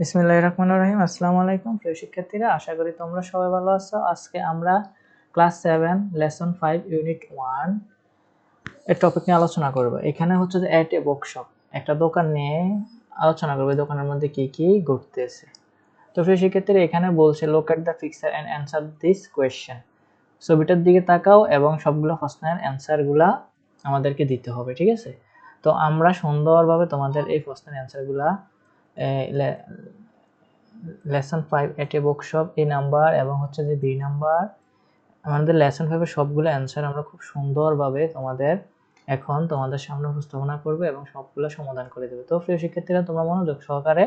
বিসমিল্লাহির রহমানির রহিম। আসসালামু আলাইকুম প্রিয় শিক্ষার্থীরা, আশা করি তোমরা সবাই ভালো আছো। আজকে আমরা ক্লাস 7 লেসন 5 ইউনিট 1 এর টপিক নিয়ে আলোচনা করব। এখানে হচ্ছে যে এট এ বুকশপ, একটা দোকান নিয়ে আলোচনা করব। দোকানের মধ্যে কি কি ঘটতেছে। তো প্রিয় শিক্ষার্থীরা, এখানে বলছে look at the picture and answer this question. ছবিটার দিকে তাকাও এবং সবগুলো প্রশ্নের অ্যানসারগুলা আমাদেরকে দিতে হবে, ঠিক আছে? তো আমরা সুন্দরভাবে তোমাদের এই প্রশ্নের অ্যানসারগুলা লেসন 5 এট এ বুকশপ এই নাম্বার এবং হচ্ছে যে বি নাম্বার, আমাদের লেসন 5 এর সবগুলো অ্যানসার আমরা খুব সুন্দরভাবে তোমাদের সামনে উপস্থাপনা করব এবং সবগুলো সমাধান করে দেব। তো প্রিয় শিক্ষার্থীরা, তোমরা মনোযোগ সহকারে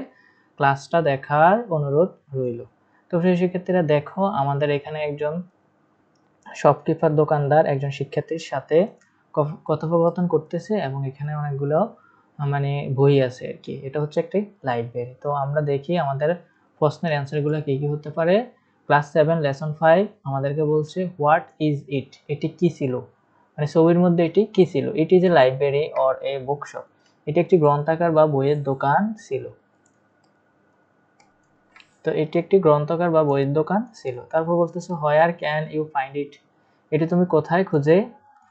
ক্লাসটা দেখার অনুরোধ রইল। তো প্রিয় শিক্ষার্থীরা দেখো, আমাদের এখানে একজন শপকিপার দোকানদার একজন শিক্ষার্থীর সাথে কথোপকথন করতেছে এবং এখানে অনেকগুলো বই আছে আর কি। এটা হচ্ছে একটি লাইব্রেরি। তো আমরা দেখি আমাদের প্রশ্নের অ্যান্সারগুলো কি কি হতে পারে। ক্লাস 7 লেসন 5 আমাদেরকে বলছে হোয়াট ইজ ইট, এটি কি ছিল, মানে ছবির মধ্যে এটি কি ছিল। It is a library or a bookshop, এটি একটি গ্রন্থাগার বা বইয়ের দোকান ছিল। তো এটি একটি গ্রন্থাগার বা বইয়ের দোকান ছিল। তারপর বলতেছে where can you find it, এটি তুমি কোথায় খুঁজে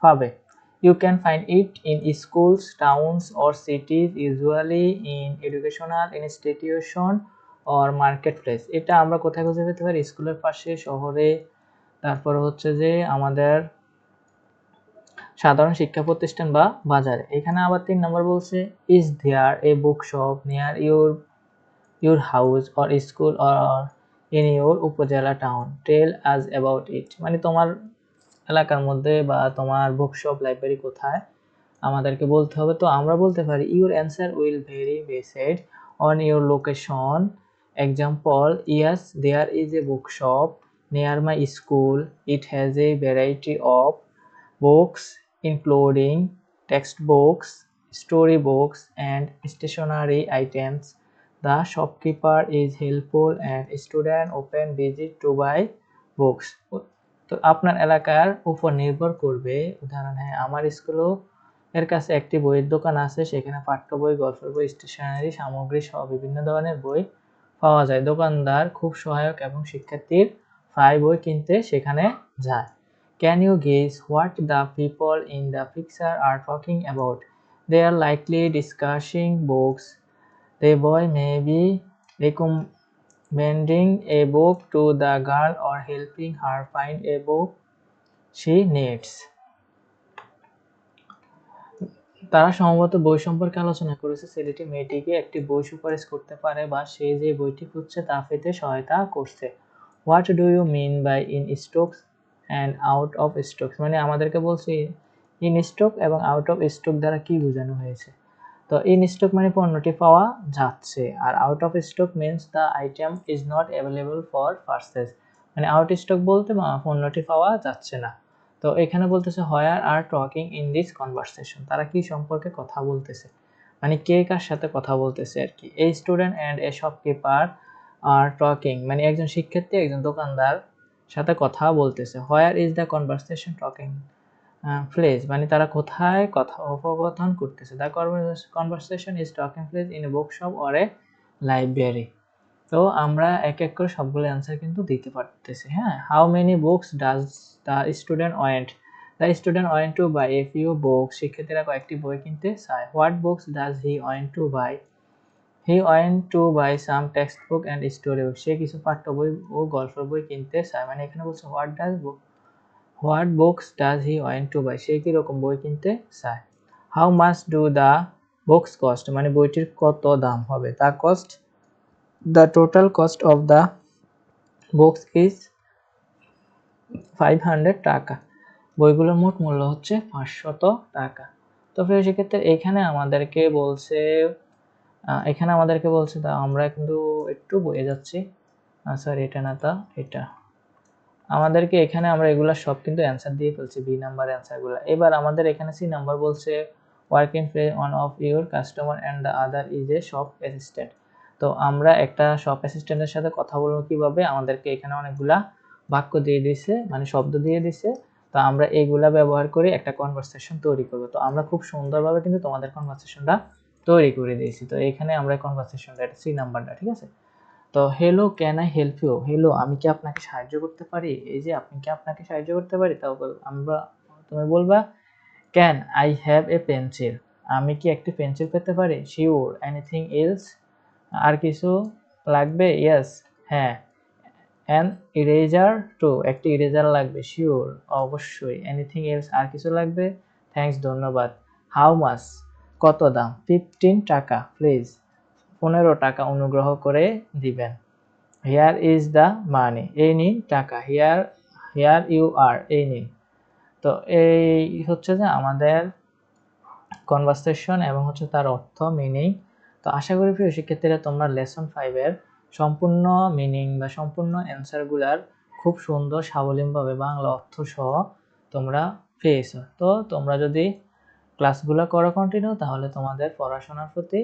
পাবে। You can find it in schools, towns or cities, usually in educational institution or market place. এটা আমরা কোথায় খুঁজে পেতে পারি? স্কুলের পাশে, শহরে, তারপর হচ্ছে যে আমাদের সাধারণ শিক্ষা প্রতিষ্ঠান বা বাজারে। এখানে আবার 3 নম্বর বলছে is there a book shop near your house or school or in your upazila town, tell us about it. মানে তোমার এলাকার মধ্যে বা তোমার বুকশপ লাইব্রেরি কোথায় আমাদেরকে বলতে হবে। তো আমরা বলতে পারি your answer will vary based on your location. Example, yes there is a bookshop near my school, it has a variety of books including textbooks, storybooks and stationery items. The shopkeeper is helpful and students often visit to buy books. তো আপনার এলাকার উপর নির্ভর করবে। উদাহরণ, হ্যাঁ আমার স্কুলও এর কাছে একটি বইয়ের দোকান আছে, সেখানে পাঠ্য বই, গল্পের বই, স্টেশনারি সামগ্রী সহ বিভিন্ন ধরনের বই পাওয়া যায়। দোকানদার খুব সহায়ক এবং শিক্ষার্থীর প্রায় বই কিনতে সেখানে যায়। Can you guess what the people in the picture are talking about? They are likely discussing books. The boy may be recommending a book to the girl or helping her find a book she needs. তারা সম্ভবত বই সম্পর্কে আলোচনা করেছে। ছেলেটি মেয়েটিকে একটি বই সুপারিশ করতে পারে বা সে যে বইটি খুঁজছে তা পেতে সহায়তা করছে। What do you mean by in stocks and out of stocks, মানে আমাদেরকে বলছে ইন স্টক এবং আউট অফ স্টক দ্বারা কি বোঝানো হয়েছে। তো ইন স্টক মানে পণ্যটি পাওয়া যাচ্ছে, আর out of stock means the item is not available for purchase, মানে আউট স্টক বলতে পণ্যটি পাওয়া যাচ্ছে না। তো এখানে বলতেছে where are talking in this conversation, তারা কি সম্পর্কে কথা বলতেছে, মানে কে কার সাথে কথা বলতেছে আর কি। A student and a shopkeeper are talking, মানে একজন শিক্ষার্থী একজন দোকানদার সাথে কথা বলতেছে। Where is the conversation talking place, মানে তারা কোথায় কথোপকথন করতেছে। The conversation is talking place in a bookshop or a library. তো আমরা এক এক করে সবগুলো অ্যান্সার কিন্তু দিতে পারতেছি। হ্যাঁ, how many books does the student want, the student want to buy a few books, শিক্ষার্থীরা কয়েকটি বই কিনতে চায়। What books does he want to buy, he want to buy some text book and story book, সে কিছু পাঠ্য বই ও গল্পের বই কিনতে চায়। মানে এখানে বলছে what books does he want to buy, সে কি রকম বই কিনতে চায়। How much do the books cost, মানে বইটির কত দাম হবে। The cost, the total cost of the books is 500 টাকা, বইগুলোর মোট মূল্য হচ্ছে 500 টাকা। তো প্রিয় শিক্ষার্থী, এখানে আমাদেরকে বলছে তা আমরা কিন্তু একটু বয়ে যাচ্ছি। সরি, এটা না, তা এটা আমাদেরকে এখানে আমরা এগুলা সব কিন্তু অ্যান্সার দিয়ে ফেলছি, বি নাম্বার অ্যান্সারগুলো। এবার আমাদের এখানে সি নাম্বার বলছে working place one of your customer and the other is a shop assistant. তো আমরা একটা শপ অ্যাসিস্ট্যান্টের সাথে কথা বলবো কিভাবে, আমাদেরকে এখানে অনেকগুলা বাক্য দিয়ে দিছে, মানে শব্দ দিয়ে দিছে। তো আমরা এইগুলা ব্যবহার করে একটা কনভারসেশন তৈরি করবো। তো আমরা খুব সুন্দরভাবে কিন্তু তোমাদের কনভারসেশনটা তৈরি করে দিয়েছি। তো এখানে আমরা কনভারসেশনটা, এটা সি নাম্বারটা, ঠিক আছে। তো hello, can I help you? Hello, আমি কি আপনাকে সাহায্য করতে পারি? এই যে আপনি কি আপনাকে সাহায্য করতে পারি? তারপর তুমি বলবা can I have a pencil? আমি কি একটি পেন্সিল পেতে পারি? শিওর। Anything else? আর কিছু লাগবে? ইয়েস, হ্যাঁ। An eraser too? একটি ইরেজার লাগবে? শিওর, অবশ্যই। Anything else? আর কিছু লাগবে? থ্যাঙ্কস, ধন্যবাদ। How much? কত দাম? 15 টাকা প্লিজ। 15 টাকা অনুগ্রহ করে দিবেন। Here is the money? এই নিন টাকা। Here here you are? এই নিন। তো এই হচ্ছে যে আমাদের কনভারসেশন এবং হচ্ছে তার অর্থ, মিনিং। তো আশা করি প্রিয় শিক্ষার্থীরা তোমরা লেসন 5 এর সম্পূর্ণ মিনিং বা সম্পূর্ণ অ্যান্সারগুলার খুব সুন্দর সাবলীলভাবে বাংলা অর্থ সহ তোমরা পেয়েছো। তো তোমরা যদি ক্লাসগুলো করো কন্টিনিউ, তাহলে তোমাদের পড়াশোনার প্রতি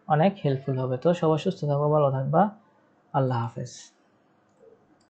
অনেক হেল্পফুল হবে। তো সবাই সুস্থ থাকবা, ভালো থাকবা। আল্লাহ হাফেজ।